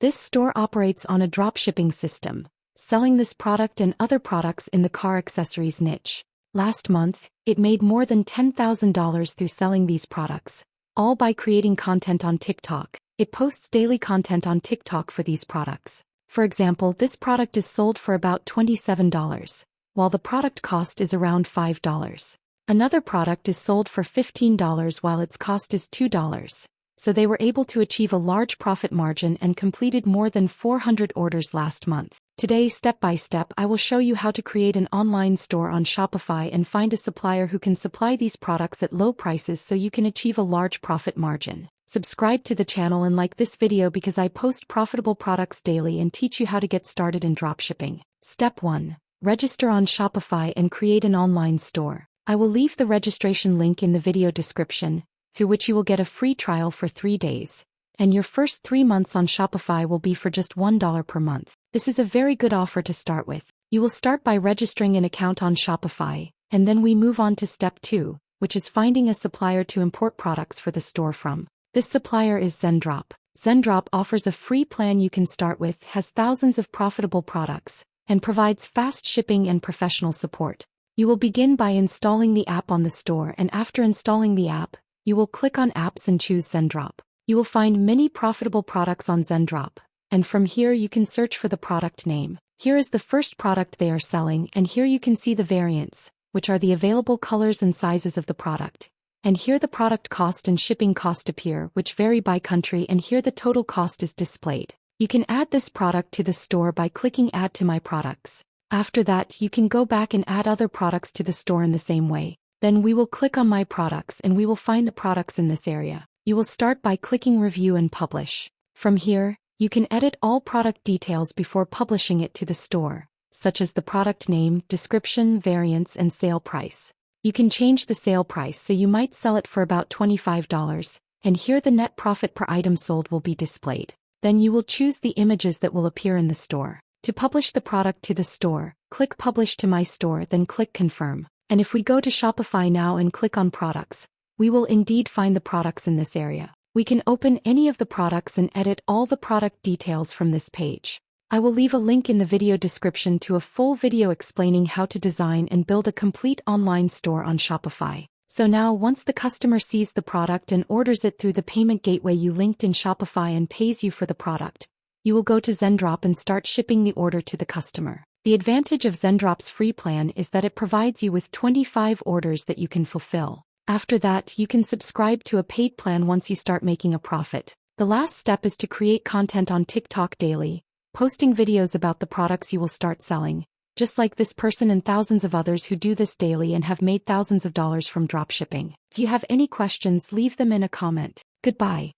This store operates on a dropshipping system, selling this product and other products in the car accessories niche. Last month, it made more than $10,000 through selling these products, all by creating content on TikTok. It posts daily content on TikTok for these products. For example, this product is sold for about $27, while the product cost is around $5. Another product is sold for $15 while its cost is $2. So they were able to achieve a large profit margin and completed more than 400 orders last month. Today, step by step, I will show you how to create an online store on Shopify and find a supplier who can supply these products at low prices so you can achieve a large profit margin. Subscribe to the channel and like this video because I post profitable products daily and teach you how to get started in dropshipping. Step 1. Register on Shopify and create an online store. I will leave the registration link in the video description, through which you will get a free trial for 3 days. And your first 3 months on Shopify will be for just $1 per month. This is a very good offer to start with. You will start by registering an account on Shopify, and then we move on to step 2, which is finding a supplier to import products for the store from. This supplier is Zendrop. Zendrop offers a free plan you can start with, has thousands of profitable products, and provides fast shipping and professional support. You will begin by installing the app on the store, and after installing the app, you will click on Apps and choose Zendrop. You will find many profitable products on Zendrop, and from here you can search for the product name. Here is the first product they are selling, and here you can see the variants, which are the available colors and sizes of the product. And here the product cost and shipping cost appear, which vary by country, and here the total cost is displayed. You can add this product to the store by clicking Add to My Products. After that, you can go back and add other products to the store in the same way. Then we will click on My Products and we will find the products in this area. You will start by clicking Review and Publish. From here, you can edit all product details before publishing it to the store, such as the product name, description, variants, and sale price. You can change the sale price, so you might sell it for about $25, and here the net profit per item sold will be displayed. Then you will choose the images that will appear in the store. To publish the product to the store, click Publish to My Store, then click Confirm. And if we go to Shopify now and click on Products, we will indeed find the products in this area. We can open any of the products and edit all the product details from this page. I will leave a link in the video description to a full video explaining how to design and build a complete online store on Shopify. So now, once the customer sees the product and orders it through the payment gateway you linked in Shopify and pays you for the product, you will go to Zendrop and start shipping the order to the customer. The advantage of Zendrop's free plan is that it provides you with 25 orders that you can fulfill. After that, you can subscribe to a paid plan once you start making a profit. The last step is to create content on TikTok daily, posting videos about the products you will start selling, just like this person and thousands of others who do this daily and have made thousands of dollars from dropshipping. If you have any questions, leave them in a comment. Goodbye.